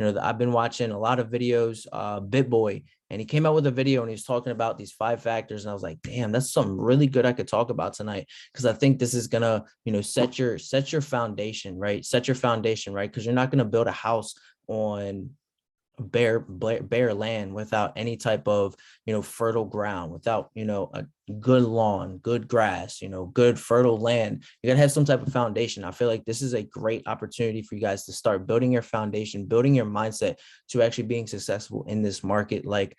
I've been watching a lot of videos, BitBoy, and he came out with a video and he was talking about these 5 factors. And I was like, damn, that's something really good I could talk about tonight. Cause I think this is gonna, set your foundation, right? Set your foundation, right? Cause you're not gonna build a house on bare land without any type of fertile ground, without a good lawn, good grass, good fertile land. You got to have some type of foundation. I feel like this is a great opportunity for you guys to start building your foundation, building your mindset to actually being successful in this market, like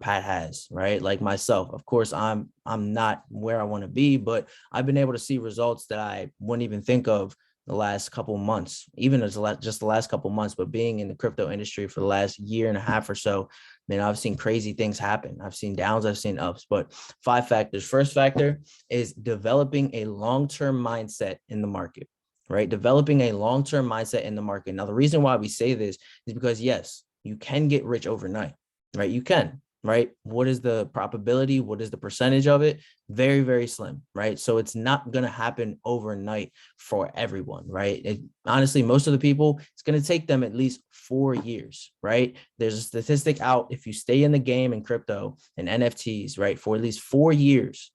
Pat has, right? Like myself, of course, I'm not where I want to be, but I've been able to see results that I wouldn't even think of the last couple of months, even as just the last couple of months, but being in the crypto industry for the last year and a half or so, man, I've seen crazy things happen. I've seen downs, I've seen ups, but 5 factors. First factor is developing a long-term mindset in the market, right? Developing a long-term mindset in the market. Now, the reason why we say this is because, yes, you can get rich overnight, right? You can. Right? What is the probability? What is the percentage of it? Very, very slim, right? So it's not going to happen overnight for everyone, right? Honestly, most of the people, it's going to take them at least 4 years, right? There's a statistic out. If you stay in the game in crypto and NFTs, right, for at least 4 years,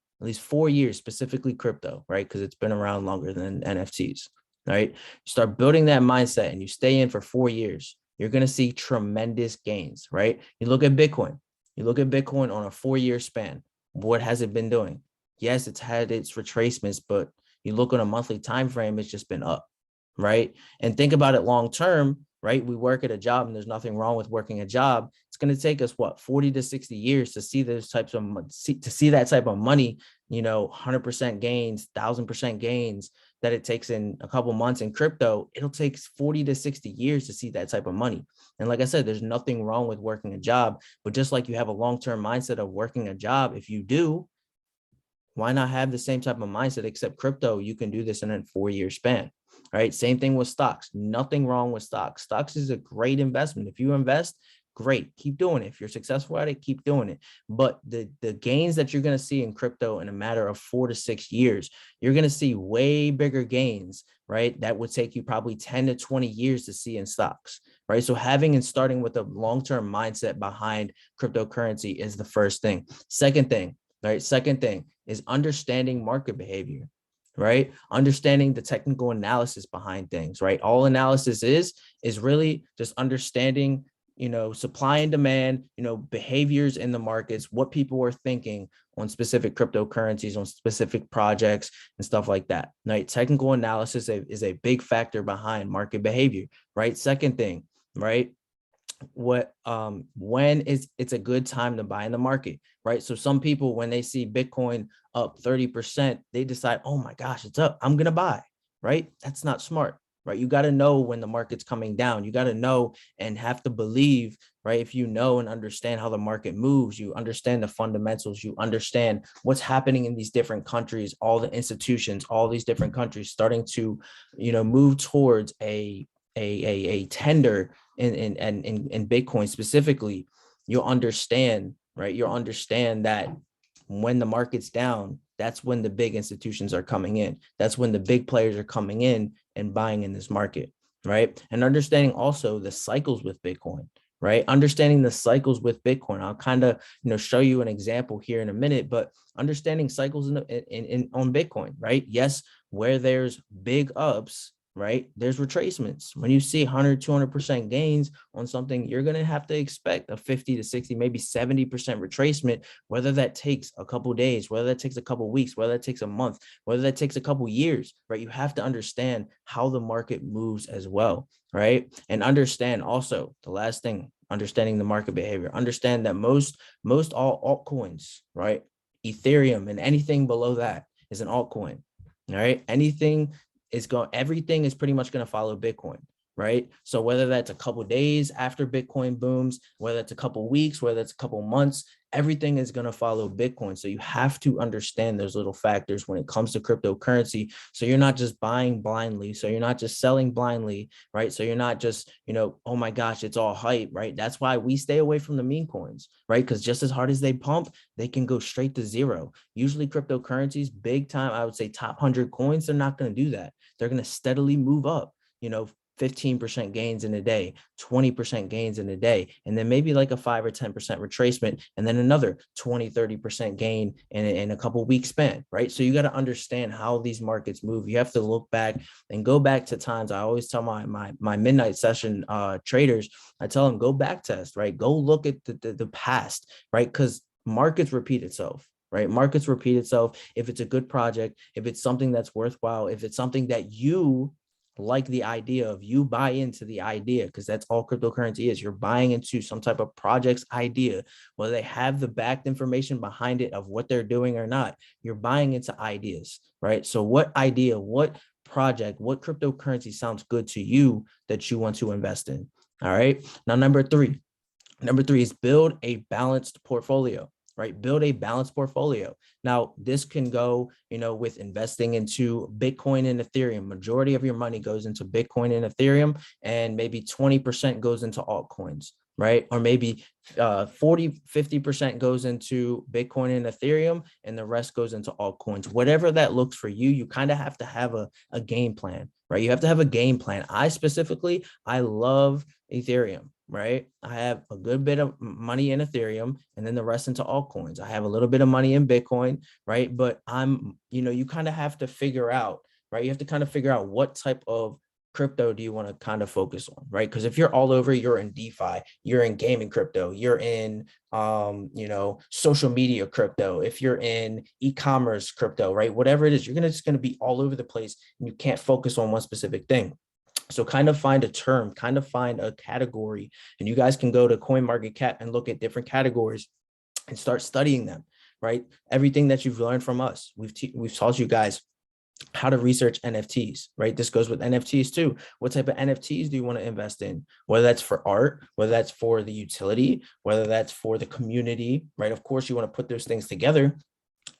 specifically crypto, right? Because it's been around longer than NFTs, right? You start building that mindset and you stay in for 4 years, you're going to see tremendous gains, right? You look at Bitcoin. You look at Bitcoin on a 4-year span. What has it been doing? Yes, it's had its retracements, but you look on a monthly time frame, it's just been up, right? And think about it long term, right? We work at a job, and there's nothing wrong with working a job. It's going to take us 40 to 60 years to see those types of that type of money, 100% gains, 1,000% gains that it takes in a couple months. In crypto, it'll take 40 to 60 years to see that type of money. And like I said, there's nothing wrong with working a job, but just like you have a long-term mindset of working a job, if you do, why not have the same type of mindset? Except crypto, you can do this in a 4-year span, right? Same thing with stocks. Nothing wrong with stocks. Stocks is a great investment. If you invest, great, keep doing it. If you're successful at it, keep doing it. But the gains that you're going to see in crypto in a matter of 4 to 6 years, you're going to see way bigger gains, right? That would take you probably 10 to 20 years to see in stocks, right? So having and starting with a long-term mindset behind cryptocurrency is the first thing. Second thing is understanding market behavior, right? Understanding the technical analysis behind things, right? All analysis is really just understanding, supply and demand, behaviors in the markets, what people are thinking on specific cryptocurrencies, on specific projects and stuff like that, right? Technical analysis is a big factor behind market behavior, right? Second thing, right? When it's a good time to buy in the market, right? So some people, when they see Bitcoin up 30%, they decide, oh my gosh, it's up, I'm gonna buy, right? That's not smart, right? You got to know when the market's coming down. You got to know and have to believe, right? If you know and understand how the market moves, you understand the fundamentals, you understand what's happening in these different countries, all the institutions, all these different countries starting to, move towards a tender in Bitcoin specifically, you'll understand, right? You'll understand that when the market's down, that's when the big institutions are coming in. That's when the big players are coming in and buying in this market, right? And understanding also the cycles with Bitcoin, right? Understanding the cycles with Bitcoin. I'll kind of, show you an example here in a minute, but understanding cycles in on Bitcoin, right? Yes, where there's big ups, right? There's retracements. When you see 100, 200% gains on something, you're going to have to expect a 50 to 60, maybe 70% retracement, whether that takes a couple of days, whether that takes a couple of weeks, whether that takes a month, whether that takes a couple of years, right? You have to understand how the market moves as well, right? And understand also the last thing, understanding the market behavior. Understand that most all altcoins, right? Ethereum and anything below that is an altcoin, all right? Everything is pretty much going to follow Bitcoin, right? So whether that's a couple of days after Bitcoin booms, whether it's a couple of weeks, whether it's a couple of months, everything is going to follow Bitcoin. So you have to understand those little factors when it comes to cryptocurrency. So you're not just buying blindly. So you're not just selling blindly, right? So you're not just, oh my gosh, it's all hype, right? That's why we stay away from the meme coins, right? Because just as hard as they pump, they can go straight to zero. Usually cryptocurrencies, big time, I would say top 100 coins, they're not going to do that. They're going to steadily move up, 15% gains in a day, 20% gains in a day, and then maybe like a 5 or 10% retracement, and then another 20, 30% gain in a couple weeks span, right? So you got to understand how these markets move. You have to look back and go back to times. I always tell my midnight session traders, I tell them, go back test, right? Go look at the past, right? Because markets repeat itself. Right? Markets repeat itself. If it's a good project, if it's something that's worthwhile, if it's something that you like the idea of, you buy into the idea, because that's all cryptocurrency is. You're buying into some type of project's idea, whether they have the backed information behind it of what they're doing or not. You're buying into ideas, right? So what idea, what project, what cryptocurrency sounds good to you that you want to invest in? All right. Now, number three is build a balanced portfolio, right? Build a balanced portfolio. Now, this can go, with investing into Bitcoin and Ethereum. Majority of your money goes into Bitcoin and Ethereum, and maybe 20% goes into altcoins, right? Or maybe 50% goes into Bitcoin and Ethereum, and the rest goes into altcoins. Whatever that looks for you, you kind of have to have a game plan, right? You have to have a game plan. I love Ethereum, right? I have a good bit of money in Ethereum and then the rest into altcoins. I have a little bit of money in Bitcoin, right? But you kind of have to figure out, right? You have to kind of figure out what type of crypto do you want to kind of focus on, right? Because if you're all over, you're in DeFi, you're in gaming crypto, you're in social media crypto, if you're in e-commerce crypto, right? Whatever it is, you're just going to be all over the place and you can't focus on one specific thing. So kind of find a term, kind of find a category, and you guys can go to CoinMarketCap and look at different categories and start studying them, right? Everything that you've learned from us, we've taught you guys how to research NFTs, right? This goes with NFTs too. What type of NFTs do you want to invest in? Whether that's for art, whether that's for the utility, whether that's for the community, right? Of course, you want to put those things together.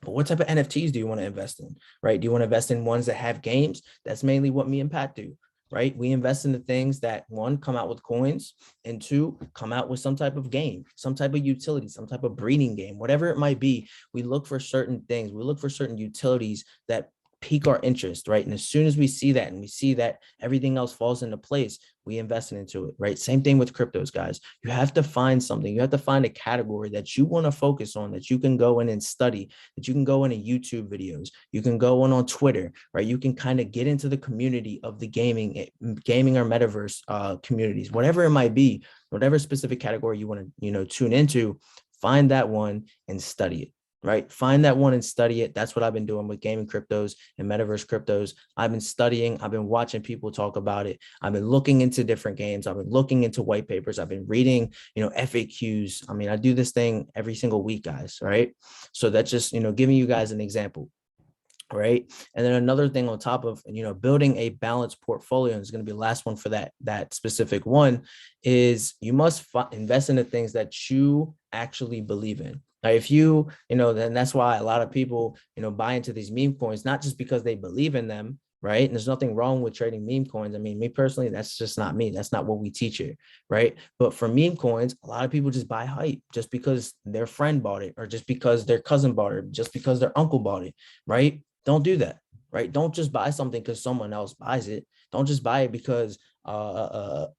But what type of NFTs do you want to invest in, right? Do you want to invest in ones that have games? That's mainly what me and Pat do, right? We invest in the things that, one, come out with coins, and two, come out with some type of game, some type of utility, some type of breeding game, whatever it might be. We look for certain things. We look for certain utilities that pique our interest, right? And as soon as we see that and we see that everything else falls into place, we invest into it, right? Same thing with cryptos, guys. You have to find something. You have to find a category that you want to focus on, that you can go in and study, that you can go into YouTube videos, you can go on Twitter, right? You can kind of get into the community of the gaming or metaverse communities, whatever it might be, whatever specific category you want to, tune into, find that one and study it. Right? Find that one and study it. That's what I've been doing with gaming cryptos and metaverse cryptos. I've been studying. I've been watching people talk about it. I've been looking into different games. I've been looking into white papers. I've been reading, FAQs. I mean, I do this thing every single week, guys. Right? So that's just, giving you guys an example. Right. And then another thing on top of, building a balanced portfolio, and it's going to be the last one for that specific one, is you must invest in the things that you actually believe in. Now, if then that's why a lot of people, buy into these meme coins, not just because they believe in them. Right. And there's nothing wrong with trading meme coins. I mean, me personally, that's just not me. That's not what we teach here. Right. But for meme coins, a lot of people just buy hype just because their friend bought it, or just because their cousin bought it, just because their uncle bought it. Right. Don't do that, right? Don't just buy something because someone else buys it. Don't just buy it because a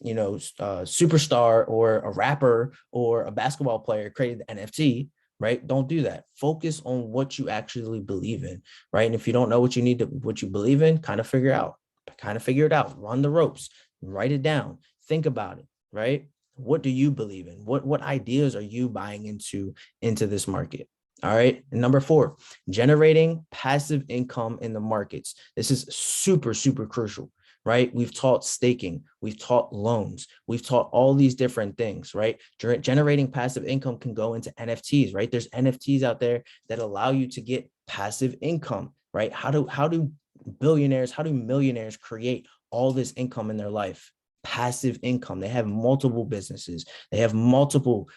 superstar or a rapper or a basketball player created the NFT, right? Don't do that. Focus on what you actually believe in, right? And if you don't know what you believe in, kind of figure it out. Run the ropes, write it down, think about it, right? What do you believe in? What ideas are you buying into this market? All right. And number 4, generating passive income in the markets. This is super, super crucial, right? We've taught staking, we've taught loans, we've taught all these different things, right? Generating passive income can go into NFTs, right? There's NFTs out there that allow you to get passive income, right? How do millionaires create all this income in their life? passive income. They have multiple businesses. They have multiple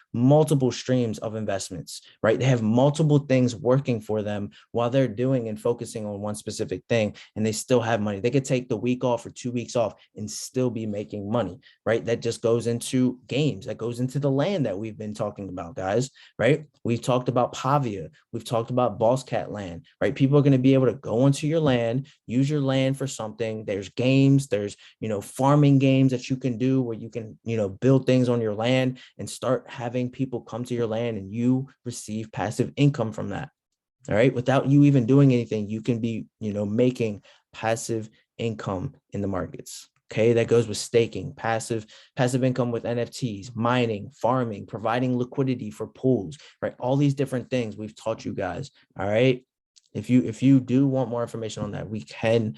streams of investments, right? They have multiple things working for them while they're doing and focusing on one specific thing, and they still have money. They could take the week off or 2 weeks off and still be making money, right? That just goes into games. That goes into the land that we've been talking about, guys, right? We've talked about Pavia. We've talked about Boss Cat land, right? People are going to be able to go into your land, use your land for something. There's games, there's, farming games that you can do where you can, build things on your land and start having people come to your land and you receive passive income from that. All right. Without you even doing anything, you can be, making passive income in the markets. Okay. That goes with staking, passive income with NFTs, mining, farming, providing liquidity for pools, right? All these different things we've taught you guys. All right. If you do want more information on that, we can,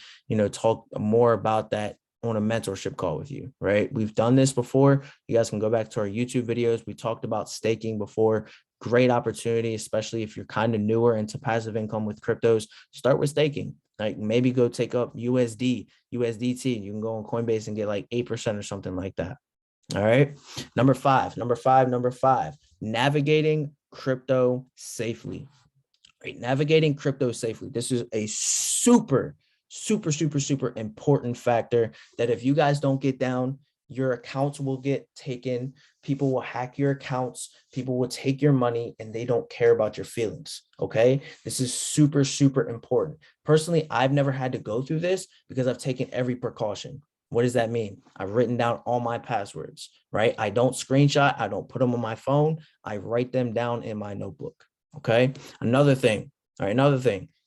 talk more about that on a mentorship call with you, right? We've done this before. You guys can go back to our YouTube videos. We talked about staking before. Great opportunity, especially if you're kind of newer into passive income with cryptos. Start with staking. Like maybe go take up USD, USDT. You can go on Coinbase and get like 8% or something like that. All right. Number five, navigating crypto safely. Right? Navigating crypto safely. This is a super important factor that if you guys don't get down, your accounts will get taken. People will hack your accounts. People will take your money and they don't care about your feelings. Okay. This is super important. Personally, I've never had to go through this because I've taken every precaution. What does that mean? I've written down all my passwords, right? I don't screenshot. I don't put them on my phone. I write them down in my notebook. Okay. Another thing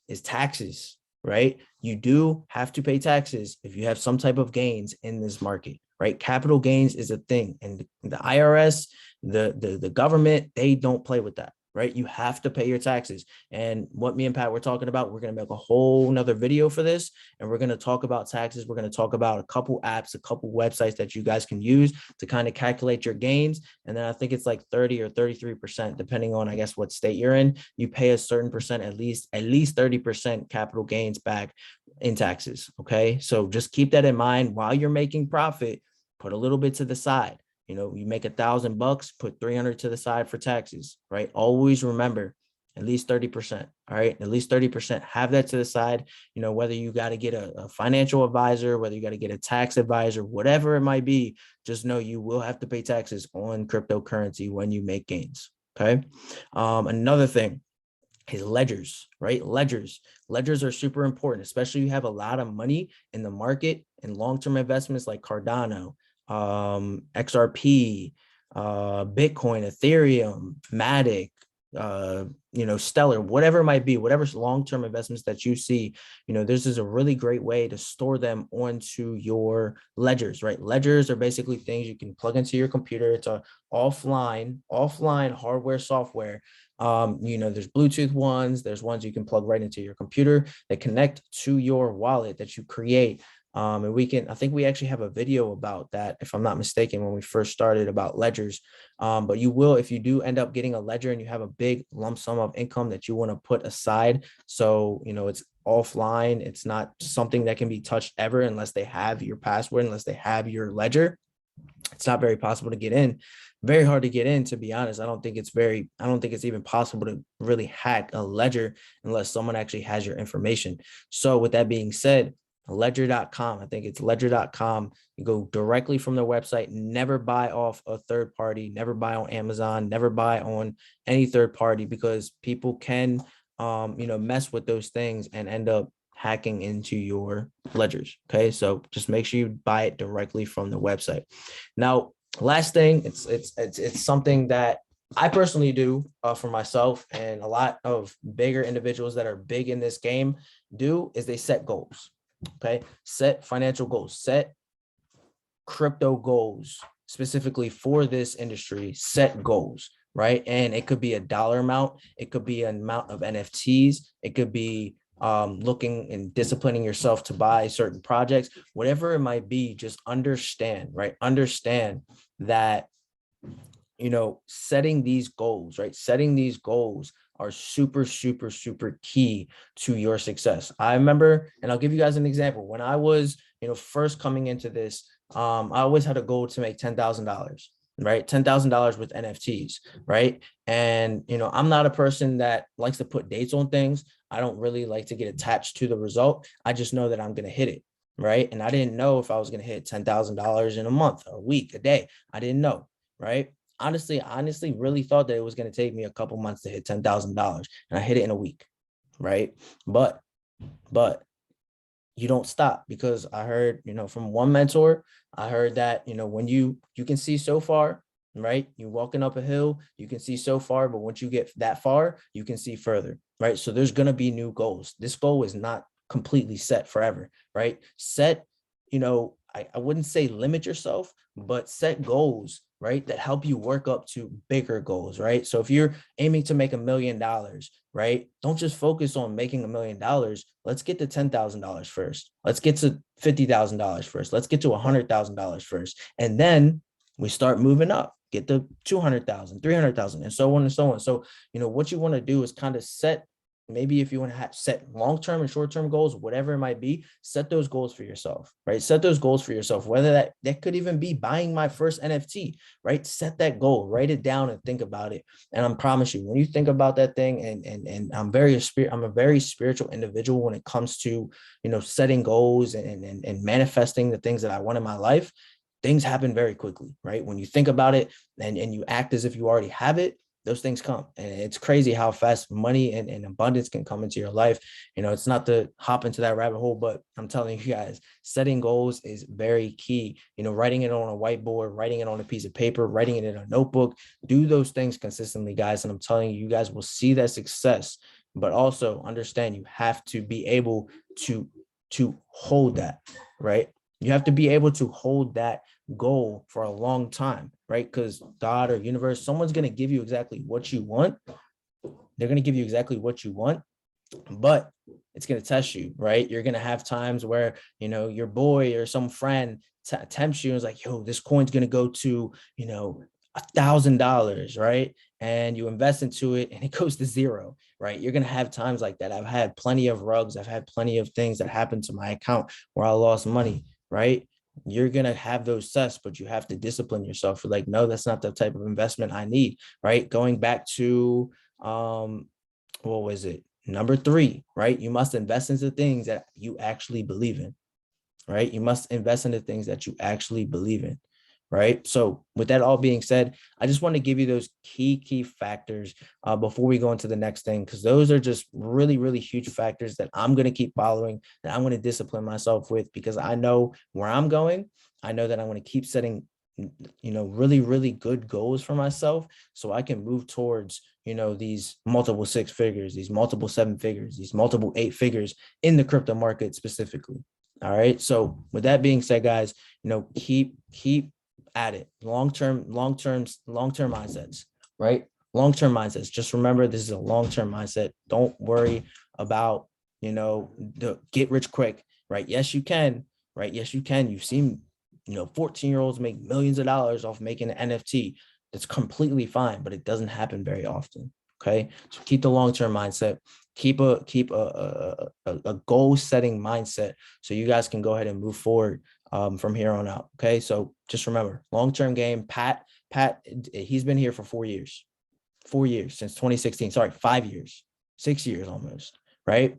is taxes, right? You do have to pay taxes if you have some type of gains in this market, right? Capital gains is a thing, and the IRS, the government, they don't play with that, right? You have to pay your taxes. And what me and Pat were talking about, we're going to make a whole nother video for this, and we're going to talk about taxes. We're going to talk about a couple apps, a couple websites that you guys can use to kind of calculate your gains. And then I think it's like 30 or 33%, depending on, I guess, what state you're in. You pay a certain percent, at least 30% capital gains back in taxes. Okay. So just keep that in mind. While you're making profit, put a little bit to the side. You make $1,000, put 300 to the side for taxes, right? Always remember at least 30%. All right. At least 30%, have that to the side. Whether you got to get a financial advisor, whether you got to get a tax advisor, whatever it might be, just know you will have to pay taxes on cryptocurrency when you make gains. Okay. Another thing is ledgers, right? Ledgers are super important, especially if you have a lot of money in the market and long-term investments like Cardano, XRP, Bitcoin, Ethereum, Matic, Stellar, whatever it might be, whatever long-term investments that you see, this is a really great way to store them onto your ledgers, right? Ledgers are basically things you can plug into your computer. It's a offline hardware, software. There's Bluetooth ones, there's ones you can plug right into your computer that connect to your wallet that you create. And I think we actually have a video about that, if I'm not mistaken, when we first started about ledgers. But you will, if you do end up getting a ledger and you have a big lump sum of income that you want to put aside. So, it's offline. It's not something that can be touched ever unless they have your password, unless they have your ledger. It's not very possible to get in. Very hard to get in, to be honest. I don't think it's even possible to really hack a ledger unless someone actually has your information. So with that being said, ledger.com. I think it's ledger.com. You go directly from their website. Never buy off a third party, never buy on Amazon, never buy on any third party, because people can, mess with those things and end up hacking into your ledgers. Okay. So just make sure you buy it directly from the website. Now, last thing, it's something that I personally do for myself, and a lot of bigger individuals that are big in this game do, is they set goals. Okay. Set financial goals, set crypto goals specifically for this industry, set goals, right? And it could be a dollar amount. It could be an amount of NFTs. It could be looking and disciplining yourself to buy certain projects, whatever it might be. Just understand, right? Understand that, setting these goals, right? Setting these goals are super key to your success. I remember, and I'll give you guys an example. When I was, first coming into this, I always had a goal to make $10,000, right? $10,000 with NFTs, right? And, I'm not a person that likes to put dates on things. I don't really like to get attached to the result. I just know that I'm going to hit it, right? And I didn't know if I was going to hit $10,000 in a month, a week, a day. I didn't know, right? Honestly, really thought that it was going to take me a couple months to hit $10,000, and I hit it in a week, right? But you don't stop, because I heard, from one mentor, I heard that, when you can see so far, right? You're walking up a hill, you can see so far, but once you get that far, you can see further, right? So there's going to be new goals. This goal is not completely set forever, right? Set, I wouldn't say limit yourself, but set goals, right, that help you work up to bigger goals, right? So if you're aiming to make $1 million, right, don't just focus on making $1 million. Let's get to $10,000 first. Let's get to $50,000 first. Let's get to $100,000 first. And then we start moving up, get to 200,000, 300,000, and so on and so on. So, what you want to do is kind of set, maybe if you want to set long-term and short-term goals, whatever it might be, set those goals for yourself, right? Set those goals for yourself, whether that could even be buying my first NFT, right? Set that goal, write it down and think about it. And I promise you, when you think about that thing, and I'm a very spiritual individual when it comes to, setting goals and manifesting the things that I want in my life, things happen very quickly, right? When you think about it and you act as if you already have it, those things come. And it's crazy how fast money and abundance can come into your life. It's not to hop into that rabbit hole, but I'm telling you guys, setting goals is very key. Writing it on a whiteboard, writing it on a piece of paper, writing it in a notebook, do those things consistently, guys. And I'm telling you, you guys will see that success, but also understand you have to be able to hold that, right? You have to be able to hold that goal for a long time, right? Because God or universe, someone's going to give you exactly what you want. They're going to give you exactly what you want, but it's going to test you, right? You're going to have times where, your boy or some friend tempts you and is like, yo, this coin's going to go to, $1,000, right? And you invest into it and it goes to zero, right? You're going to have times like that. I've had plenty of rugs. I've had plenty of things that happened to my account where I lost money, right? You're going to have those tests, but you have to discipline yourself. You're like, no, that's not the type of investment I need, right? Going back to, what was it? Number 3, right? You must invest into things that you actually believe in, right? You must invest in the things that you actually believe in, right? So with that all being said, I just want to give you those key factors before we go into the next thing, because those are just really, really huge factors that I'm going to keep following, that I'm going to discipline myself with, because I know where I'm going. I know that I'm going to keep setting, really, really good goals for myself so I can move towards, these multiple 6 figures, these multiple 7 figures, these multiple 8 figures in the crypto market specifically. All right. So with that being said, guys, keep at it. Long-term mindsets, right? Long-term mindsets. Just remember, this is a long-term mindset. Don't worry about, the get rich quick, right? Yes, you can, right? Yes, you can. You've seen, 14-year-olds make millions of dollars off making an NFT. That's completely fine, but it doesn't happen very often. Okay. So keep the long-term mindset, keep a goal setting mindset so you guys can go ahead and move forward from here on out. Okay. So just remember, long-term game. Pat, he's been here for 4 years, since 2016. Sorry, 5 years, 6 years almost, right?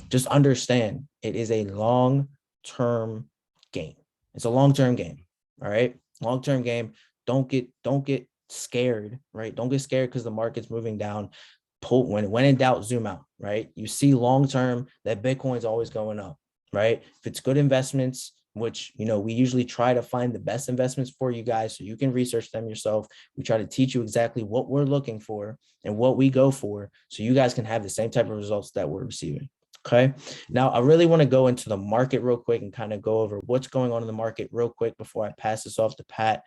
Just understand it is a long-term game. It's a long-term game. All right. Long-term game. Don't get scared, right? Don't get scared because the market's moving down. When in doubt, zoom out, right? You see long-term that Bitcoin's always going up, right? If it's good investments, which, we usually try to find the best investments for you guys so you can research them yourself. We try to teach you exactly what we're looking for and what we go for so you guys can have the same type of results that we're receiving. Okay. Now, I really want to go into the market real quick and kind of go over what's going on in the market real quick before I pass this off to Pat.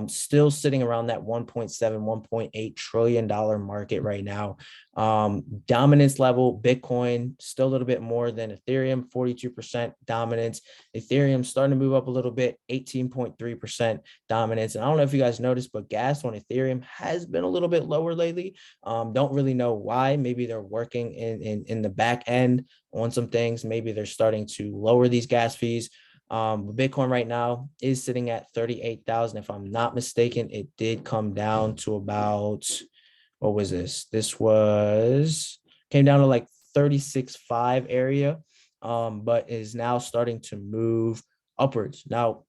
Still sitting around that $1.7, $1.8 trillion market right now. Dominance level, Bitcoin still a little bit more than Ethereum, 42% dominance. Ethereum starting to move up a little bit, 18.3% dominance. And I don't know if you guys noticed, but gas on Ethereum has been a little bit lower lately. Don't really know why. Maybe they're working in the back end on some things. Maybe they're starting to lower these gas fees. Bitcoin right now is sitting at 38,000. If I'm not mistaken, it did come down to about, what was this? Came down to like 36.5 area, but is now starting to move upwards. Now,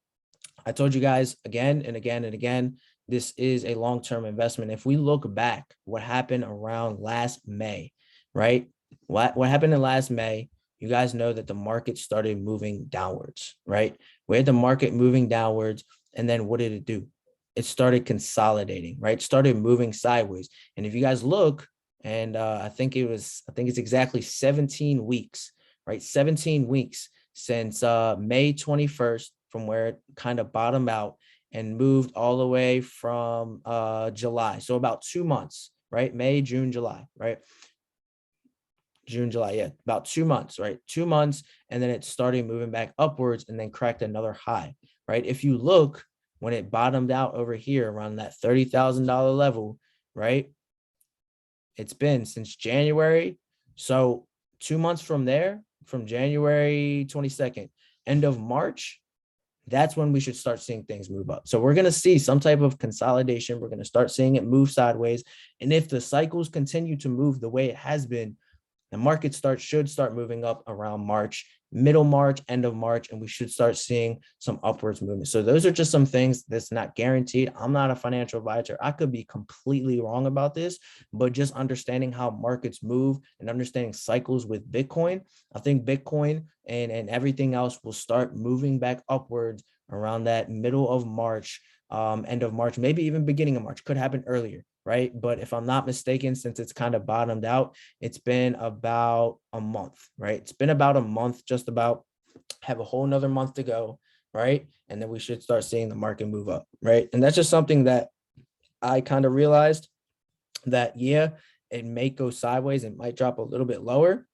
I told you guys again and again and again, this is a long-term investment. If we look back, what happened around last May, right? What happened in last May, you guys know that the market started moving downwards, right? We had the market moving downwards, and then what did it do? It started consolidating, right? It started moving sideways. And if you guys look, and I think it's exactly 17 weeks, right? 17 weeks since May 21st, from where it kind of bottomed out and moved all the way from July. So about 2 months, right? May, June, July, right? June, July, yeah, about 2 months, right? 2 months, and then it started moving back upwards and then cracked another high, right? If you look, when it bottomed out over here around that $30,000 level, right? It's been since January. So 2 months from there, from January 22nd, end of March, that's when we should start seeing things move up. So we're going to see some type of consolidation. We're going to start seeing it move sideways. And if the cycles continue to move the way it has been, the market should start moving up around March, middle March, end of March, and we should start seeing some upwards movement. So those are just some things that's not guaranteed. I'm not a financial advisor. I could be completely wrong about this, but just understanding how markets move and understanding cycles with Bitcoin, I think Bitcoin and everything else will start moving back upwards around that middle of March, end of March, maybe even beginning of March. Could happen earlier, right? But if I'm not mistaken, since it's kind of bottomed out, it's been about a month, right? It's been about a month, just about. Have a whole nother month to go, right? And then we should start seeing the market move up, right? And that's just something that I kind of realized that, yeah, it may go sideways, it might drop a little bit lower,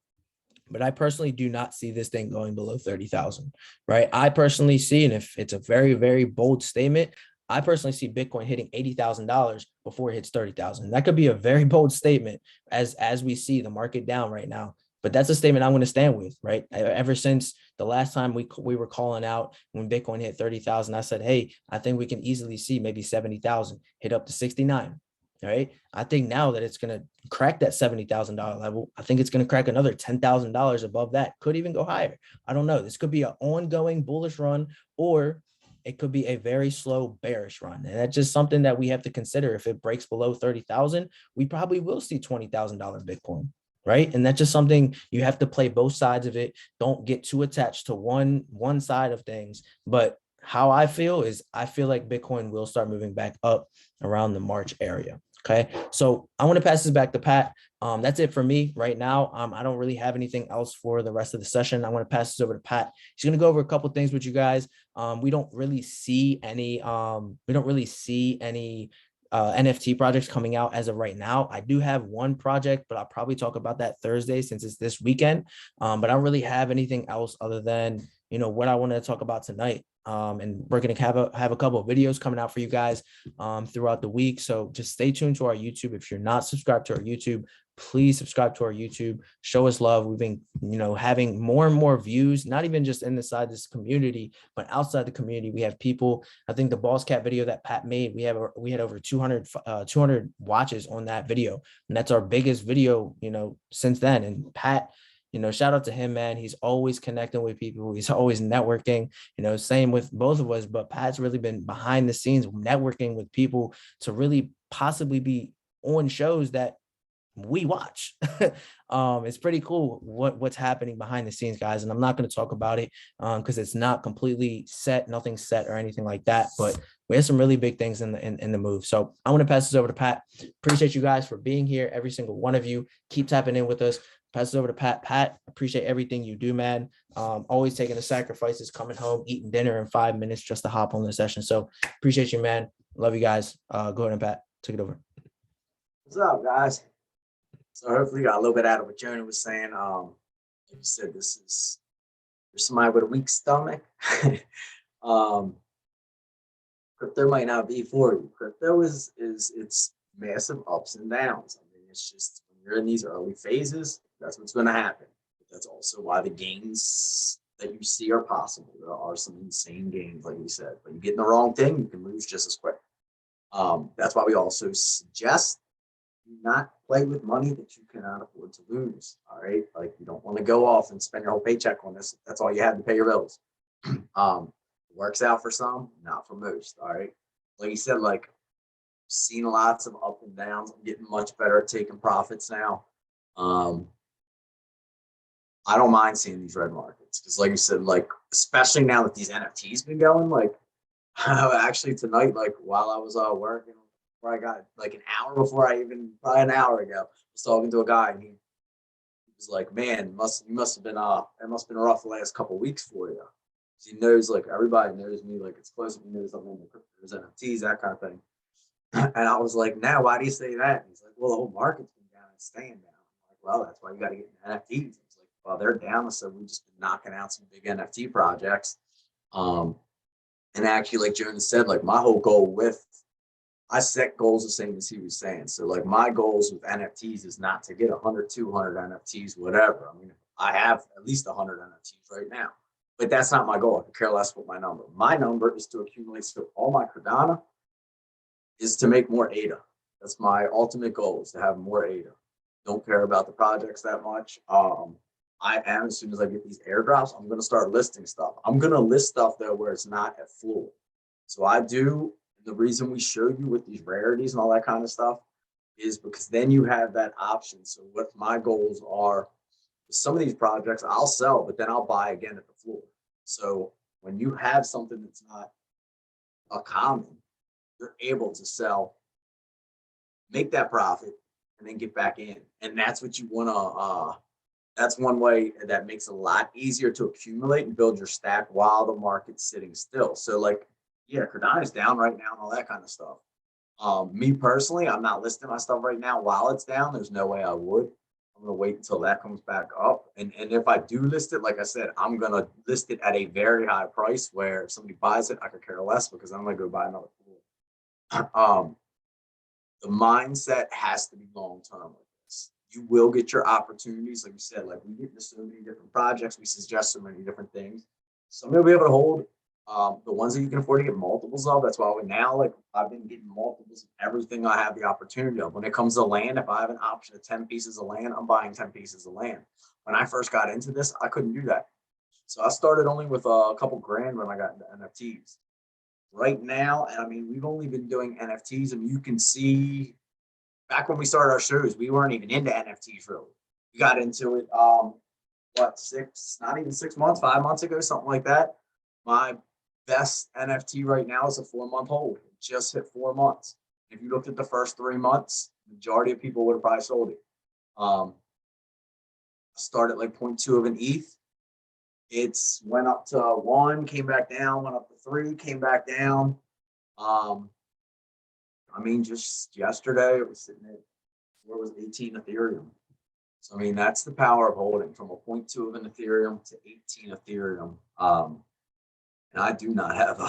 but I personally do not see this thing going below 30,000, right? I personally see, and if it's a very, very bold statement, I personally see Bitcoin hitting $80,000 before it hits 30,000. That could be a very bold statement as we see the market down right now. But that's a statement I'm going to stand with, right? Ever since the last time we were calling out when Bitcoin hit 30,000, I said, hey, I think we can easily see maybe 70,000 hit up to 69. Right. I think now that it's going to crack that $70,000 level, I think it's going to crack another $10,000 above that. Could even go higher. I don't know. This could be an ongoing bullish run, or it could be a very slow bearish run. And that's just something that we have to consider. If it breaks below 30,000, we probably will see $20,000 Bitcoin. Right. And that's just something you have to play both sides of it. Don't get too attached to one side of things. But how I feel is I feel like Bitcoin will start moving back up around the March area. Okay, so I want to pass this back to Pat. That's it for me right now. I don't really have anything else for the rest of the session. I want to pass this over to Pat. He's going to go over a couple things with you guys. We don't really see any NFT projects coming out as of right now. I do have one project, but I'll probably talk about that Thursday since it's this weekend. But I don't really have anything else other than, what I wanted to talk about tonight. And we're going to have a couple of videos coming out for you guys throughout the week. So just stay tuned to our YouTube. If you're not subscribed to our YouTube, please subscribe to our YouTube. Show us love. We've been, having more and more views, not even just inside this community, but outside the community. We have people. I think the Boss Cat video that Pat made, we had over 200 watches on that video, and that's our biggest video, since then. And Pat, shout out to him, man. He's always connecting with people. He's always networking, same with both of us, but Pat's really been behind the scenes networking with people to really possibly be on shows that we watch. It's pretty cool what's happening behind the scenes, guys. And I'm not going to talk about it because it's not completely set, nothing set or anything like that. But we have some really big things in the move. So I want to pass this over to Pat. Appreciate you guys for being here. Every single one of you. Keep tapping in with us. Pass it over to Pat. Pat, appreciate everything you do, man. Always taking the sacrifices, coming home, eating dinner in 5 minutes just to hop on the session. So appreciate you, man. Love you guys. Go ahead and Pat, take it over. What's up, guys? So hopefully you got a little bit out of what Jonah was saying. Like you said, this is for somebody with a weak stomach. Crypto might not be for you. Crypto is it's massive ups and downs. I mean, it's just when you're in these early phases, that's what's going to happen. But that's also why the gains that you see are possible. There are some insane gains, like we said, but you get in the wrong thing, you can lose just as quick. That's why we also suggest do not play with money that you cannot afford to lose. All right. Like you don't want to go off and spend your whole paycheck on this. That's all you have to pay your bills. It works out for some, not for most. All right. Like you said, like seen lots of up and downs. I'm getting much better at taking profits now. I don't mind seeing these red markets because, like you said, like especially now that these NFTs been going, like actually tonight, like while I was working, where I got like an hour before probably an hour ago, I was talking to a guy and he was like, "Man, you must have been it must have been rough the last couple of weeks for you." He knows like everybody knows me, like it's close. He knows I'm in the cryptos, NFTs, that kind of thing. And I was like, "Now, why do you say that?" And he's like, "Well, the whole market's been down and staying down." I'm like, "Well, that's why you got to get into NFTs." I was like, "Well, they're down, so we've just been knocking out some big NFT projects." And actually, like Jonas said, like my whole goal I set goals the same as he was saying. So like my goals with NFTs is not to get 100, 200 NFTs, whatever. I mean, I have at least 100 NFTs right now, but that's not my goal. I could care less what my number. My number is to accumulate. So all my Cardano is to make more ADA. That's my ultimate goal, is to have more ADA. Don't care about the projects that much. I am, as soon as I get these airdrops, I'm going to start listing stuff. I'm going to list stuff though where it's not at floor. So I do. The reason we show you with these rarities and all that kind of stuff is because then you have that option. So what my goals are, some of these projects I'll sell, but then I'll buy again at the floor. So when you have something that's not a common, you're able to sell, make that profit, and then get back in. And that's what you want to, that's one way that makes it a lot easier to accumulate and build your stack while the market's sitting still. So like, yeah, Cardano's down right now and all that kind of stuff. Me personally, I'm not listing my stuff right now while it's down. There's no way I would. I'm gonna wait until that comes back up. And if I do list it, like I said, I'm gonna list it at a very high price where if somebody buys it, I could care less because I'm gonna go buy another floor. The mindset has to be long term with this. You will get your opportunities, like you said, like we get into so many different projects, we suggest so many different things. Some will be able to hold the ones that you can afford to get multiples of. That's why now, like I've been getting multiples of everything I have the opportunity of. When it comes to land, if I have an option of 10 pieces of land, I'm buying 10 pieces of land. When I first got into this, I couldn't do that. So I started only with a couple grand when I got into NFTs. Right now, and I mean, we've only been doing NFTs, and you can see back when we started our shows, we weren't even into NFTs really. We got into it, not even 6 months, 5 months ago, something like that. My best NFT right now is a 4-month hold. It just hit 4 months. If you looked at the first 3 months, the majority of people would have probably sold it. Started like 0.2 of an ETH. It's went up to 1, came back down, went up to 3, came back down. I mean, just yesterday it was sitting at where was 18 Ethereum. So I mean, that's the power of holding from a 0.2 of an Ethereum to 18 Ethereum. And I do not have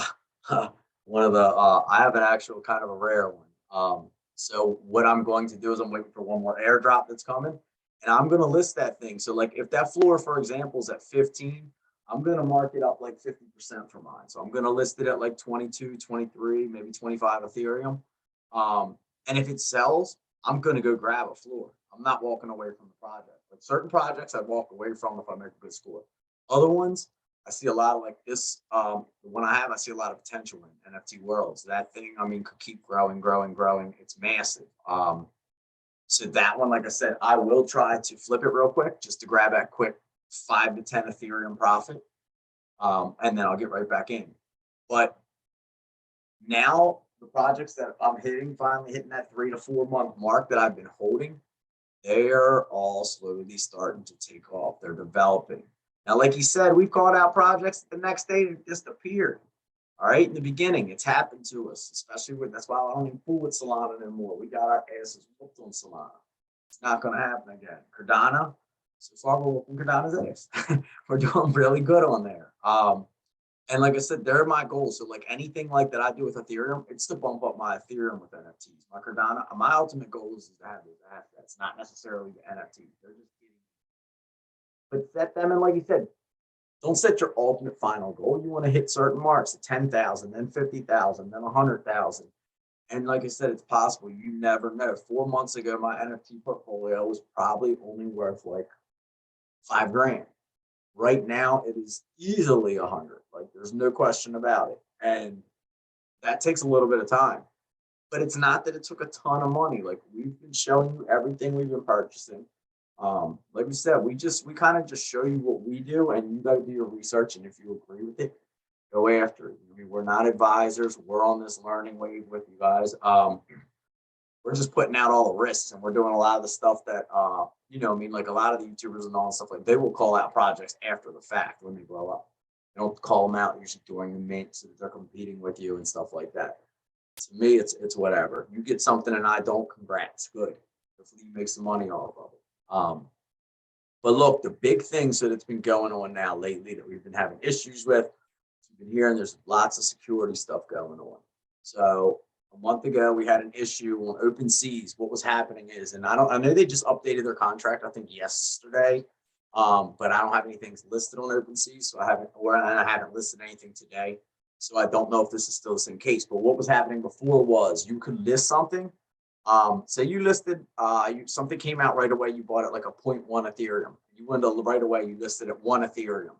one of the. I have an actual kind of a rare one. So what I'm going to do is I'm waiting for one more airdrop that's coming, and I'm going to list that thing. So like if that floor, for example, is at 15, I'm going to mark it up like 50% for mine. So I'm going to list it at like 22, 23, maybe 25 Ethereum. And if it sells, I'm going to go grab a floor. I'm not walking away from the project. But certain projects I walk away from if I make a good score. Other ones, I see a lot of like this. When I see a lot of potential in NFT worlds. That thing, I mean, could keep growing, growing, growing. It's massive. So that one, like I said, I will try to flip it real quick just to grab that quick 5 to 10 Ethereum profit. And then I'll get right back in. But now the projects that I'm finally hitting that 3 to 4 month mark that I've been holding, they're all slowly starting to take off. They're developing. Now, like you said, we've called out projects the next day that disappeared. All right, in the beginning, it's happened to us, especially that's why I don't even fool with Solana anymore. We got our asses whooped on Solana. It's not going to happen again. Cardano, so far we're whooping Cardano's ass. We're doing really good on there. And like I said, they're my goals. So like anything like that I do with Ethereum, it's to bump up my Ethereum with NFTs. My Cardano, my ultimate goal is to have those assets, not necessarily the NFTs. They're just getting, but set them, and like you said, Don't set your ultimate final goal. You want to hit certain marks at 10,000, then 50,000, then 100,000. And like I said, it's possible. You never know. 4 months ago, my NFT portfolio was probably only worth like $5,000. Right now, it is easily 100. Like there's no question about it. And that takes a little bit of time. But it's not that it took a ton of money. Like we've been showing you everything we've been purchasing. Like we said, we kind of just show you what we do, and you got to do your research. And if you agree with it, go after it. I mean, we're not advisors. We're on this learning wave with you guys. We're just putting out all the risks, and we're doing a lot of the stuff that I mean, like a lot of the YouTubers and all that stuff, like they will call out projects after the fact when they blow up. They don't call them out usually during the mint so that they're competing with you and stuff like that. To me, it's whatever. You get something and I don't, congrats, good. Hopefully you make some money off of it. But look, the big thing that's been going on now lately that we've been having issues with, you've been hearing there's lots of security stuff going on. So a month ago we had an issue on OpenSeas. What was happening is, and I know they just updated their contract, I think yesterday. But I don't have anything listed on OpenSeas, so I haven't listed anything today. So I don't know if this is still the same case. But what was happening before was you could list something. Say you listed, something came out right away, you bought it like a 0.1 Ethereum. You went to right away, you listed at 1 Ethereum.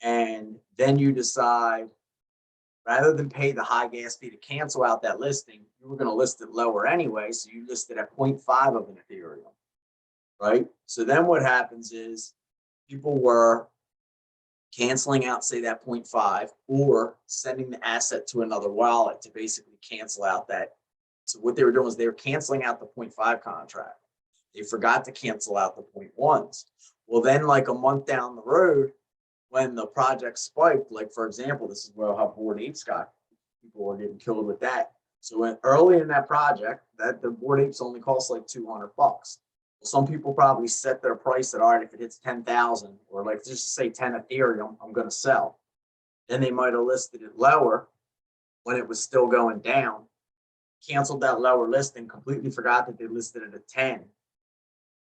And then you decide, rather than pay the high gas fee to cancel out that listing, you were going to list it lower anyway. So you listed at 0.5 of an Ethereum, right? So then what happens is people were canceling out, say, that 0.5 or sending the asset to another wallet to basically cancel out that. So what they were doing is they were canceling out the 0.5 contract. They forgot to cancel out the 0.1s. Well, then like a month down the road, when the project spiked, like for example, this is where how Bored Apes got, people were getting killed with that. So when early in that project, that the Bored Apes only cost like $200. Well, some people probably set their price at, all right, if it hits 10,000 or like just say 10 Ethereum, I'm going to sell. Then they might have listed it lower when it was still going down, canceled that lower listing, completely forgot that they listed it at 10.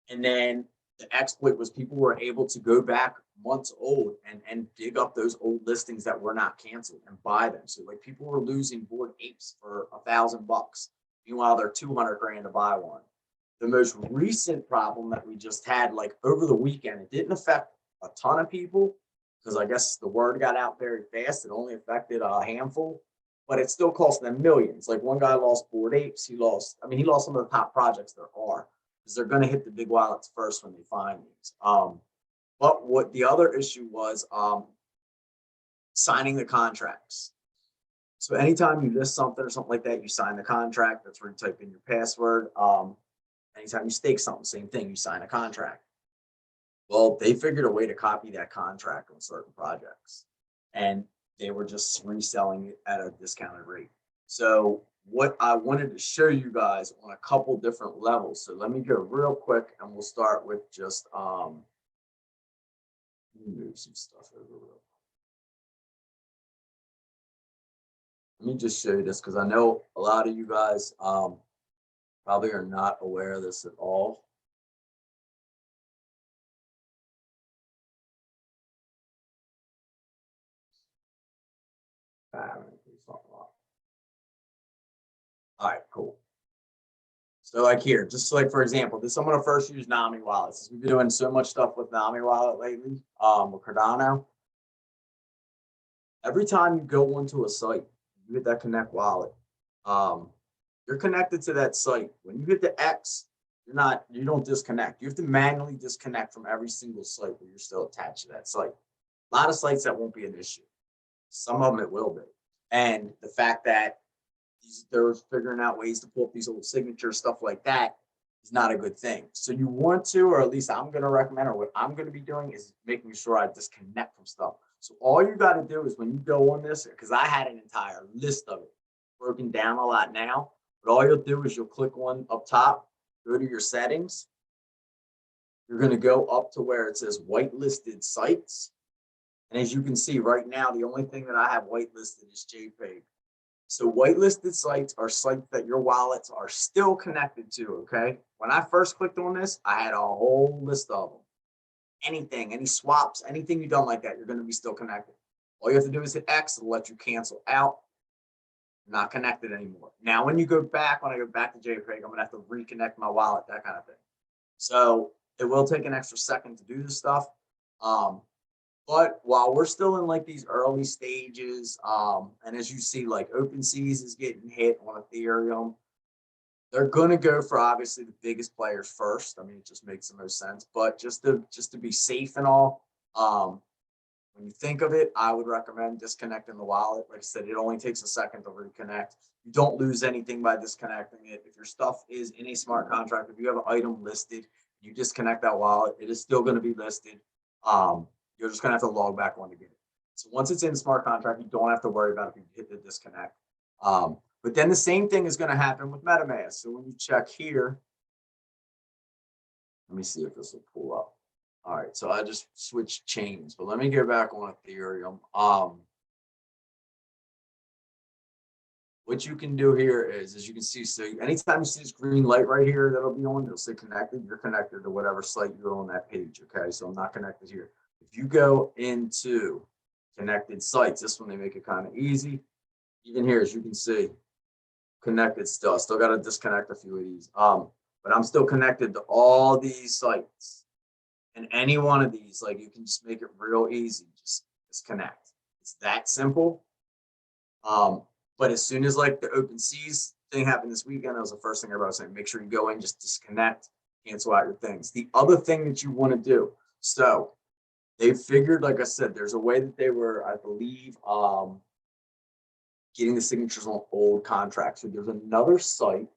And then the exploit was people were able to go back months old and dig up those old listings that were not canceled and buy them. So like people were losing Bored Apes for $1,000. Meanwhile, they're $200,000 to buy one. The most recent problem that we just had, like over the weekend, it didn't affect a ton of people because I guess the word got out very fast. It only affected a handful, but it still cost them millions. Like one guy lost Bored Apes. He lost some of the top projects there are, because they're going to hit the big wallets first when they find these. But what the other issue was, signing the contracts. So anytime you list something or something like that, you sign the contract. That's where you type in your password. Anytime you stake something, same thing, you sign a contract. Well, they figured a way to copy that contract on certain projects, and they were just reselling it at a discounted rate. So what I wanted to show you guys on a couple different levels. So let me go real quick and we'll start with just let me move some stuff over real quick. Let me just show you this because I know a lot of you guys probably are not aware of this at all. All right, cool. So like here, just like for example, this I'm gonna first use Nami wallets. We've been doing so much stuff with Nami wallet lately, with Cardano. Every time you go onto a site, you hit that connect wallet. You're connected to that site. When you hit the X, you don't disconnect. You have to manually disconnect from every single site where you're still attached to that site. A lot of sites that won't be an issue. Some of them it will be. And the fact that they're figuring out ways to pull up these old signatures, stuff like that, is not a good thing. So you want to, or at least I'm going to recommend, or what I'm going to be doing is making sure I disconnect from stuff. So all you got to do is when you go on this, because I had an entire list of it broken down a lot now, but all you'll do is you'll click on up top, go to your settings. You're going to go up to where it says whitelisted sites. And as you can see right now, the only thing that I have whitelisted is JPEG. So whitelisted sites are sites that your wallets are still connected to, okay? When I first clicked on this, I had a whole list of them. anything, any swaps, anything you've done like that, you're going to be still connected. All you have to do is hit X, it'll let you cancel out. Not connected anymore. Now, when you go back, when I go back to JPEG, I'm going to have to reconnect my wallet, that kind of thing. So it will take an extra second to do this stuff. But while we're still in like these early stages, and as you see, like OpenSeas is getting hit on Ethereum, they're going to go for obviously the biggest players first. I mean, it just makes the most sense. But just to be safe and all, when you think of it, I would recommend disconnecting the wallet. Like I said, it only takes a second to reconnect. You don't lose anything by disconnecting it. If your stuff is in a smart contract, if you have an item listed, you disconnect that wallet, it is still going to be listed. You're just going to have to log back on to get it. So once it's in a smart contract, you don't have to worry about if you hit the disconnect. But then the same thing is going to happen with MetaMask. So when you check here, let me see if this will pull up. All right, so I just switched chains, but let me get back on Ethereum. What you can do here is, as you can see, so anytime you see this green light right here that'll be on, it'll say connected. You're connected to whatever site you're on that page, okay? So I'm not connected here. If you go into connected sites, this one they make it kind of easy. Even here, as you can see, connected still. I still got to disconnect a few of these. But I'm still connected to all these sites. And any one of these, like you can just make it real easy. Just disconnect. It's that simple. But as soon as like the OpenSeas thing happened this weekend, that was the first thing everybody was saying. Make sure you go in, just disconnect, cancel out your things. The other thing that you want to do. So they figured, like I said, there's a way that they were, I believe, getting the signatures on old contracts. So there's another site.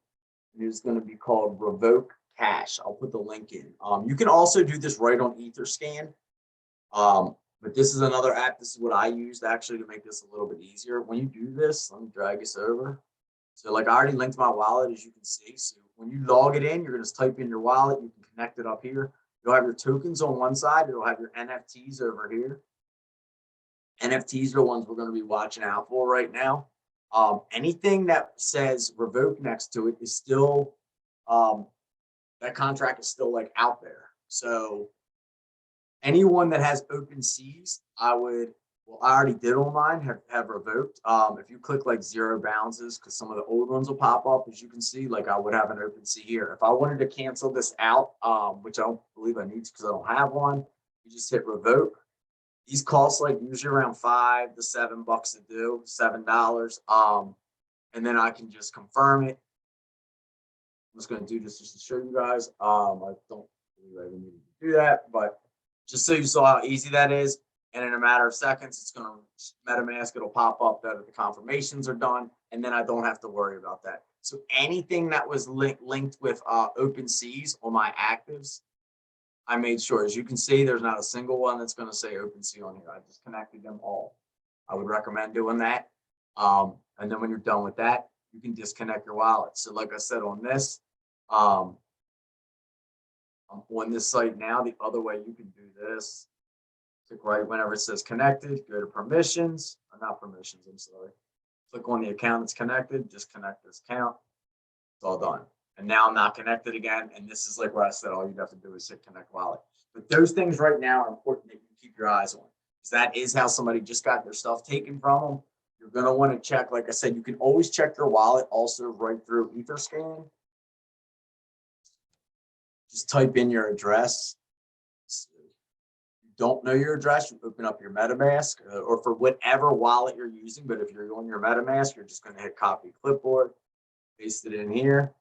It is going to be called Revoke Cash. I'll put the link in. You can also do this right on Etherscan. But this is another app. This is what I used actually to make this a little bit easier. When you do this, let me drag this over. So like I already linked my wallet, as you can see. So when you log it in, you're going to type in your wallet. You can connect it up here. You'll have your tokens on one side. You'll have your NFTs over here. NFTs are the ones we're going to be watching out for right now. Anything that says revoke next to it is still, that contract is still like out there. So anyone that has OpenSeas, I already did on mine, have revoked. If you click like 0 balances, because some of the old ones will pop up, as you can see, like I would have an OpenSea here. If I wanted to cancel this out, which I don't believe I need to because I don't have one, you just hit revoke. These cost like usually around $5 to $7 to do, $7. And then I can just confirm it. I'm just going to do this just to show you guys. I don't believe I even need to do that, but just so you saw how easy that is. And in a matter of seconds, it's going to MetaMask, it'll pop up that the confirmations are done, and then I don't have to worry about that. So anything that was linked with OpenSeas on my actives, I made sure. As you can see, there's not a single one that's going to say OpenSea on here. I just connected them all. I would recommend doing that. And then when you're done with that, you can disconnect your wallet. So like I said on this, I'm on this site now. The other way you can do this, click right whenever it says connected, go to permissions, or not permissions, I'm sorry. Click on the account that's connected, disconnect this account. It's all done. And now I'm not connected again. And this is like where I said, all you'd have to do is hit connect wallet. But those things right now are important that you keep your eyes on, because that is how somebody just got their stuff taken from them. You're going to want to check, like I said, you can always check your wallet also right through Etherscan. Just type in your address. If you don't know your address, you open up your MetaMask or for whatever wallet you're using. But if you're on your MetaMask, you're just going to hit copy clipboard, paste it in here.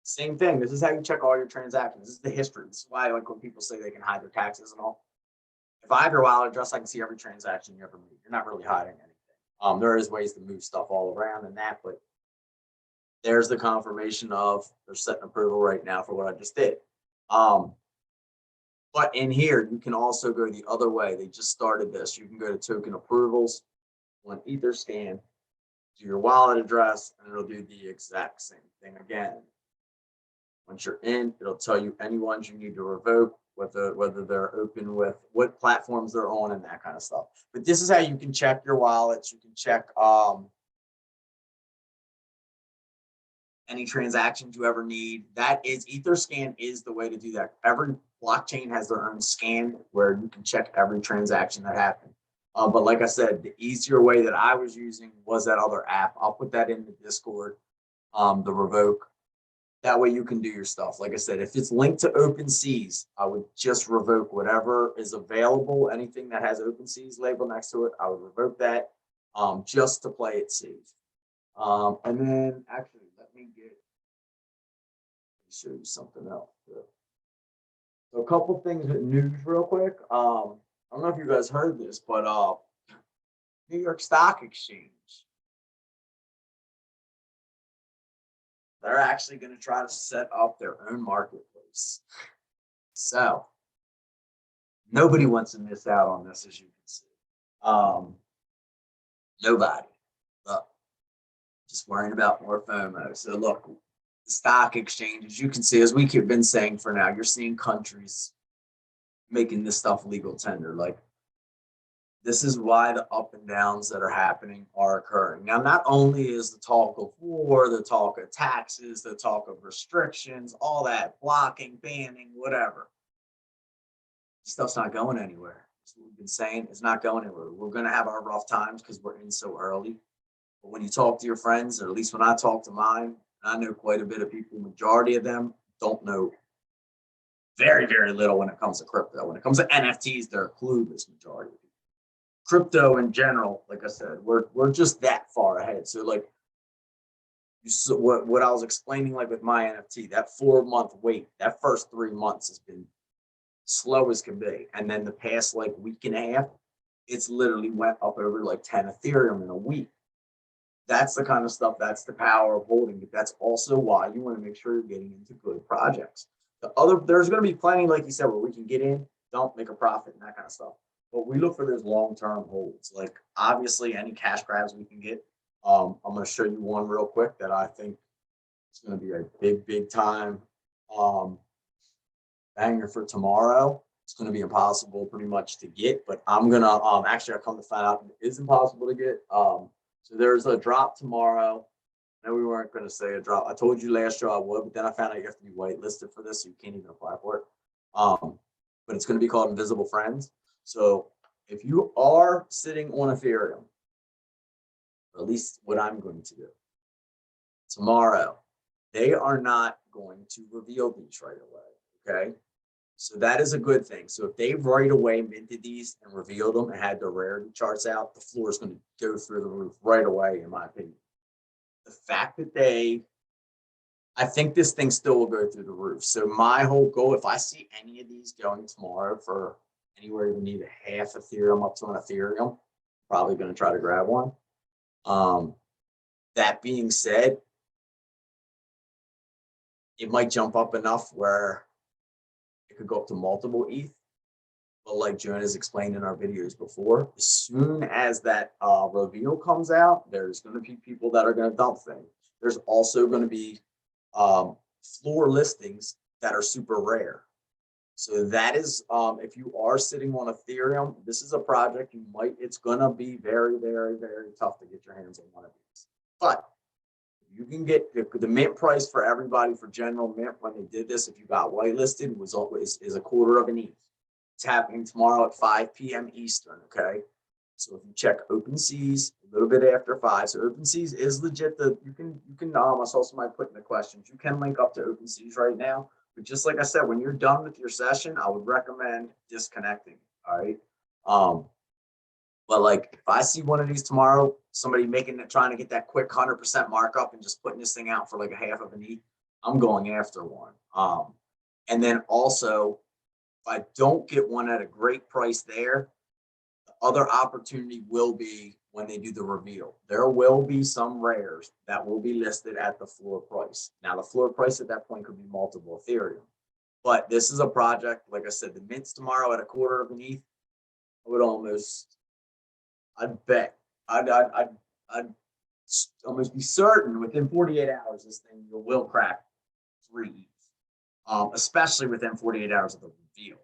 Same thing. This is how you check all your transactions. This is the history. This is why, like, when people say they can hide their taxes and all. If I have your wallet address, I can see every transaction you ever made. You're not really hiding anything. There is ways to move stuff all around and that, but there's the confirmation of they're setting approval right now for what I just did. But in here, you can also go the other way. They just started this. You can go to token approvals on Etherscan, do your wallet address, and it'll do the exact same thing again. Once you're in, it'll tell you any ones you need to revoke, whether they're open with what platforms they're on and that kind of stuff. But this is how you can check your wallets. You can check any transactions you ever need. That is, Etherscan is the way to do that. blockchain has their own scan where you can check every transaction that happened. But like I said, the easier way that I was using was that other app. I'll put that in the Discord, the Revoke. That way you can do your stuff. Like I said, if it's linked to OpenSeas, I would just revoke whatever is available. Anything that has OpenSeas label next to it, I would revoke that just to play it safe. And then actually, let me show you something else. So a couple things with news real quick. I don't know if you guys heard this, but New York Stock Exchange, they're actually going to try to set up their own marketplace. So nobody wants to miss out on this, as you can see. Nobody. But just worrying about more FOMO. So look, the stock exchange, as you can see, as we keep been saying for now, you're seeing countries making this stuff legal tender. Like, this is why the up and downs that are happening are occurring. Now, not only is the talk of war, the talk of taxes, the talk of restrictions, all that, blocking, banning, whatever. Stuff's not going anywhere. As we've been saying, it's not going anywhere. We're going to have our rough times because we're in so early. But when you talk to your friends, or at least when I talk to mine, I know quite a bit of people, majority of them don't know very, very little when it comes to crypto. When it comes to NFTs, they're clueless, majority of people. Crypto in general, like I said, we're just that far ahead. So like what I was explaining, like with my NFT, that 4-month wait, that first 3 months has been slow as can be. And then the past like week and a half, it's literally went up over like 10 Ethereum in a week. That's the kind of stuff, that's the power of holding it. That's also why you want to make sure you're getting into good projects. There's going to be plenty, like you said, where we can get in, don't make a profit and that kind of stuff. But we look for those long-term holds. Like obviously any cash grabs we can get. I'm going to show you one real quick that I think is going to be a big time banger for tomorrow. It's going to be impossible pretty much to get, but I'm going to actually I come to find out it is impossible to get. So there's a drop tomorrow. No, we weren't going to say a drop. I told you last show I would, but then I found out you have to be whitelisted for this, so you can't even apply for it. But it's going to be called Invisible Friends. So if you are sitting on Ethereum, or at least what I'm going to do tomorrow, they are not going to reveal these right away. Okay. So that is a good thing. So if they right away minted these and revealed them and had the rarity charts out, the floor is going to go through the roof right away, in my opinion. The fact that I think this thing still will go through the roof. So my whole goal, if I see any of these going tomorrow for anywhere you need a half Ethereum up to an Ethereum, probably going to try to grab one. That being said, it might jump up enough where it could go up to multiple ETH. But like Jonah has explained in our videos before, as soon as that reveal comes out, there's going to be people that are going to dump things. There's also going to be floor listings that are super rare. So that is, if you are sitting on Ethereum, this is a project it's going to be very, very, very tough to get your hands on one of these. But you can get the mint price for everybody for general mint when they did this. If you got whitelisted, is a quarter of an ETH. It's happening tomorrow at 5 p.m. Eastern. Okay. So if you check OpenSeas a little bit after 5, so OpenSeas is legit. You can I saw somebody put in the questions. You can link up to OpenSeas right now. But just like I said, when you're done with your session, I would recommend disconnecting. All right. But like if I see one of these tomorrow, somebody trying to get that quick 100% markup and just putting this thing out for like a half of an ETH, I'm going after one. And then also, if I don't get one at a great price there, the other opportunity will be when they do the reveal. There will be some rares that will be listed at the floor price. Now, the floor price at that point could be multiple Ethereum. But this is a project, like I said, the mint's tomorrow at a quarter of an ETH. I'd almost be certain within 48 hours this thing will crack 3 ETH, especially within 48 hours of the reveal.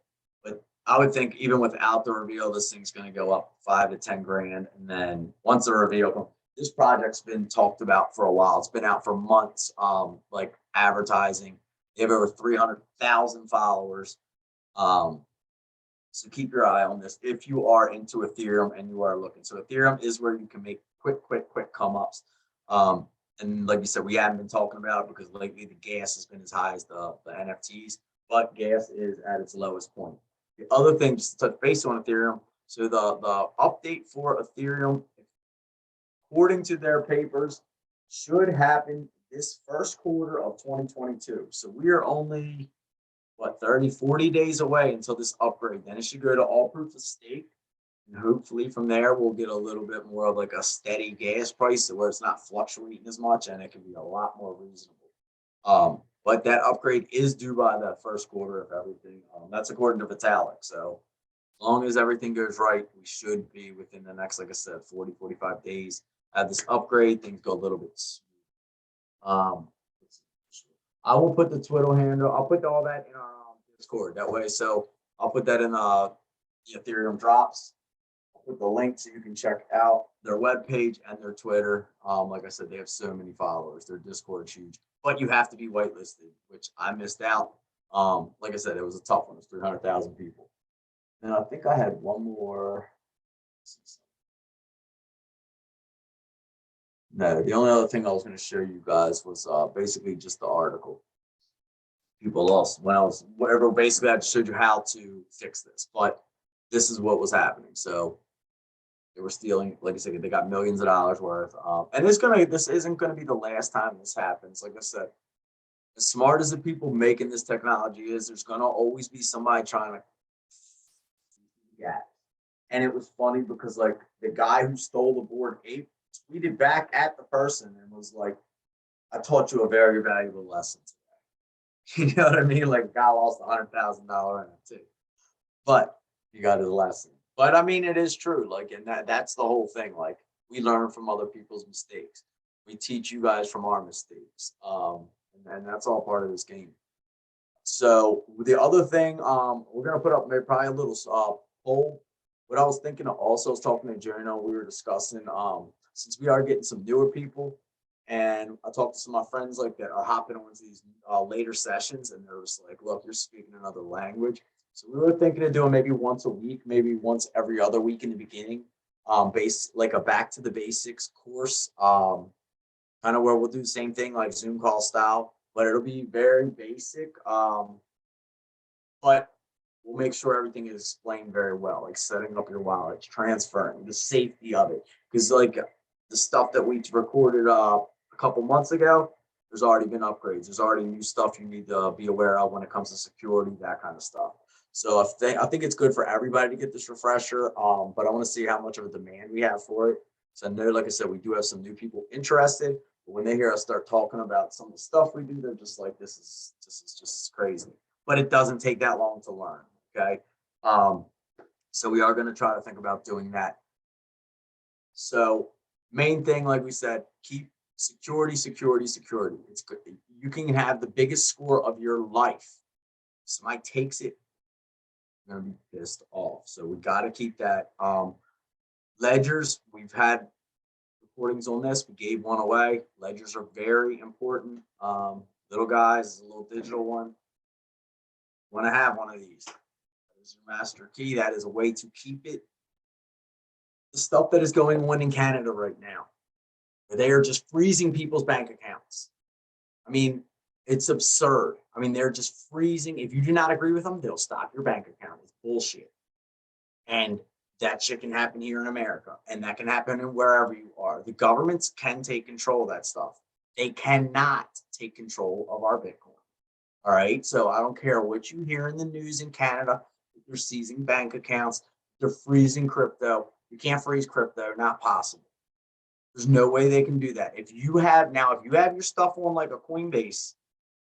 But I would think even without the reveal, this thing's going to go up 5 to 10 grand. And then once the reveal, this project's been talked about for a while. It's been out for months, like advertising. They have over 300,000 followers. So keep your eye on this if you are into Ethereum and you are looking. So Ethereum is where you can make quick come ups. And like you said, we haven't been talking about it because lately the gas has been as high as the NFTs, but gas is at its lowest point. The other thing, just to touch base on Ethereum, so the update for Ethereum, according to their papers, should happen this first quarter of 2022. So we are only, what, 30, 40 days away until this upgrade. Then it should go to all proof of stake. And hopefully from there, we'll get a little bit more of like a steady gas price where it's not fluctuating as much and it can be a lot more reasonable. But that upgrade is due by that first quarter of everything. That's according to Vitalik. So as long as everything goes right, we should be within the next, like I said, 40, 45 days. Have this upgrade, things go a little bit smooth. I will put the Twitter handle. I'll put all that in our Discord that way. So I'll put that in the Ethereum drops. I'll put the link so you can check out their webpage and their Twitter. Like I said, they have so many followers. Their Discord is huge, but you have to be whitelisted, which I missed out. Like I said, it was a tough one. It's 300,000 people. And I think I had one more. No, the only other thing I was going to show you guys was basically just the article. People lost when I was whatever. Basically, I just showed you how to fix this, but this is what was happening. So they were stealing, like I said, they got millions of dollars worth. And this isn't gonna be the last time this happens. Like I said, as smart as the people making this technology is, there's gonna always be somebody trying to. Yeah. And it was funny because like the guy who stole the Bored Ape tweeted back at the person and was like, "I taught you a very valuable lesson today." You know what I mean? Like, guy lost $100,000 NFT, but you got his lesson. But I mean, it is true. Like, and that's the whole thing. Like, we learn from other people's mistakes. We teach you guys from our mistakes, and that's all part of this game. So the other thing, we're gonna put up maybe probably a little poll. What I was thinking of also was talking to Jono. We were discussing since we are getting some newer people. And I talked to some of my friends like that are hopping onto these later sessions, and they're just like, "Look, you're speaking another language." So we were thinking of doing maybe once a week, maybe once every other week in the beginning, like a back to the basics course, kind of where we'll do the same thing like Zoom call style, but it'll be very basic. But we'll make sure everything is explained very well, like setting up your wallet, transferring, the safety of it, because like the stuff that we recorded a couple months ago, there's already been upgrades. There's already new stuff you need to be aware of when it comes to security, that kind of stuff. So I think it's good for everybody to get this refresher, but I want to see how much of a demand we have for it. So I know, like I said, we do have some new people interested, but when they hear us start talking about some of the stuff we do, they're just like, this is just crazy. But it doesn't take that long to learn, okay? So we are going to try to think about doing that. So main thing, like we said, keep security. It's good. You can have the biggest score of your life. Somebody takes it, you're gonna be pissed off. So we got to keep that. Ledgers, we've had recordings on this. We gave one away. Ledgers are very important. Little guys, a little digital one. Want to have one of these. That is your master key. That is a way to keep it. The stuff that is going on in Canada right now, they are just freezing people's bank accounts. I mean, it's absurd. I mean, they're just freezing. If you do not agree with them, they'll stop your bank account. It's bullshit. And that shit can happen here in America, and that can happen wherever you are. The governments can take control of that stuff. They cannot take control of our Bitcoin. All right. So I don't care what you hear in the news in Canada. They're seizing bank accounts. They're freezing crypto. You can't freeze crypto. Not possible. There's no way they can do that. If you have your stuff on like a Coinbase,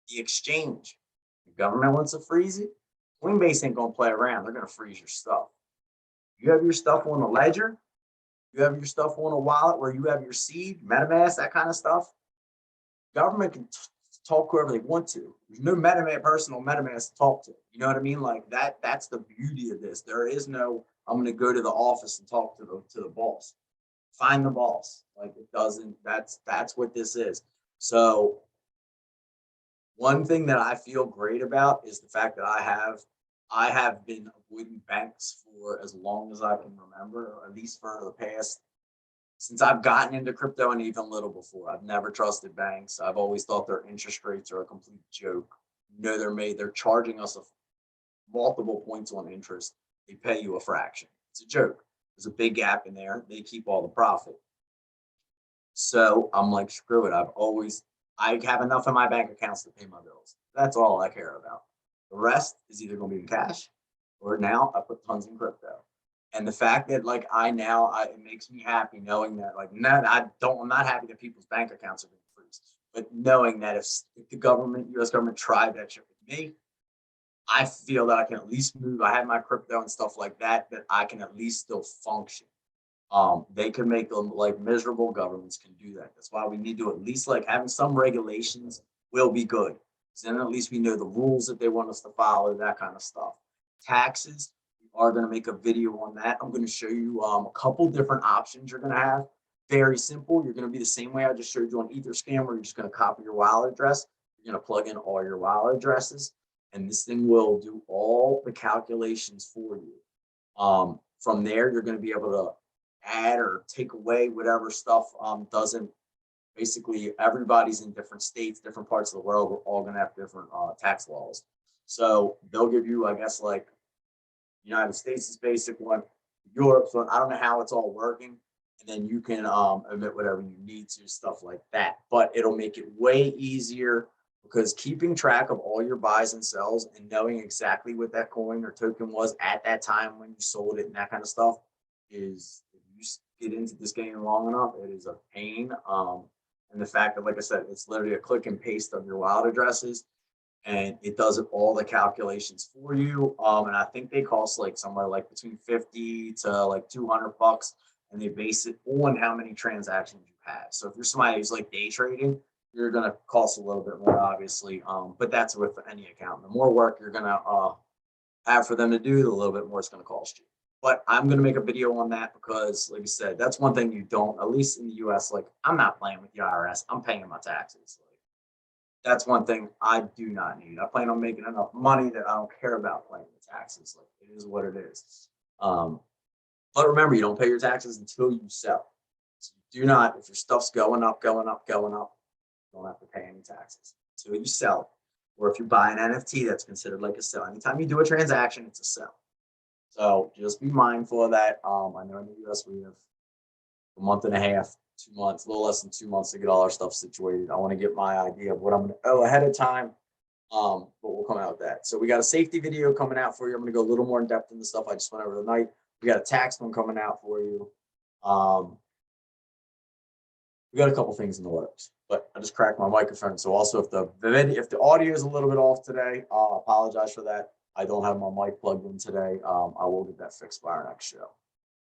the exchange, the government wants to freeze it. Coinbase ain't gonna play around. They're gonna freeze your stuff. You have your stuff on a ledger. You have your stuff on a wallet where you have your seed, MetaMask, that kind of stuff. Government can talk whoever they want to. There's no personal MetaMask to talk to. You know what I mean? Like that. That's the beauty of this. There is no, I'm going to go to the office and talk to the boss. Find the boss. Like it doesn't. That's what this is. So one thing that I feel great about is the fact that I have I have been avoiding banks for as long as I can remember, or at least for the past, since I've gotten into crypto and even a little before. I've never trusted banks. I've always thought their interest rates are a complete joke. They're charging us multiple points on interest. They pay you a fraction. It's a joke. There's a big gap in there. They keep all the profit. So I'm like, screw it. I have enough in my bank accounts to pay my bills. That's all I care about. The rest is either going to be in cash or now I put tons in crypto. And the fact that like it makes me happy knowing that like, no, I'm not happy that people's bank accounts are being freeze, but knowing that if the government, US government tried that shit with me, I feel that I can at least move. I have my crypto and stuff like that, that I can at least still function. They can make them like miserable governments can do that. That's why we need to at least like having some regulations will be good. Then at least we know the rules that they want us to follow, that kind of stuff. Taxes, we are going to make a video on that. I'm going to show you a couple different options you're going to have. Very simple. You're going to be the same way I just showed you on Etherscan, where you're just going to copy your wallet address. You're going to plug in all your wallet addresses, and this thing will do all the calculations for you. From there, you're going to be able to add or take away whatever stuff doesn't. Basically, everybody's in different states, different parts of the world. We're all going to have different tax laws. So they'll give you, I guess, like United States is basic one, Europe. So I don't know how it's all working. And then you can omit whatever you need to, stuff like that. But it'll make it way easier, because keeping track of all your buys and sells and knowing exactly what that coin or token was at that time when you sold it and that kind of stuff is, if you get into this game long enough, it is a pain. And the fact that, like I said, it's literally a click and paste of your wallet addresses, and it does all the calculations for you. And I think they cost like somewhere like between 50 to like $200, and they base it on how many transactions you have. So if you're somebody who's like day trading, you're gonna cost a little bit more, obviously. But that's with any account. The more work you're gonna have for them to do, the little bit more it's gonna cost you. But I'm going to make a video on that because, like I said, that's one thing you don't, at least in the US, like I'm not playing with the IRS. I'm paying my taxes. Like, that's one thing I do not need. I plan on making enough money that I don't care about paying the taxes. Like, it is what it is. But remember, you don't pay your taxes until you sell. So you do not, if your stuff's going up, you don't have to pay any taxes until you sell. Or if you buy an NFT, that's considered like a sell. Anytime you do a transaction, it's a sell. So just be mindful of that. I know in the US we have a month and a half, 2 months, a little less than 2 months to get all our stuff situated. I want to get my idea of what I'm going to owe ahead of time, but we'll come out with that. So we got a safety video coming out for you. I'm going to go a little more in depth in the stuff I just went over tonight. We got a tax one coming out for you. We got a couple things in the works, but I just cracked my microphone. So also if the audio is a little bit off today, I'll apologize for that. I don't have my mic plugged in today. I will get that fixed by our next show.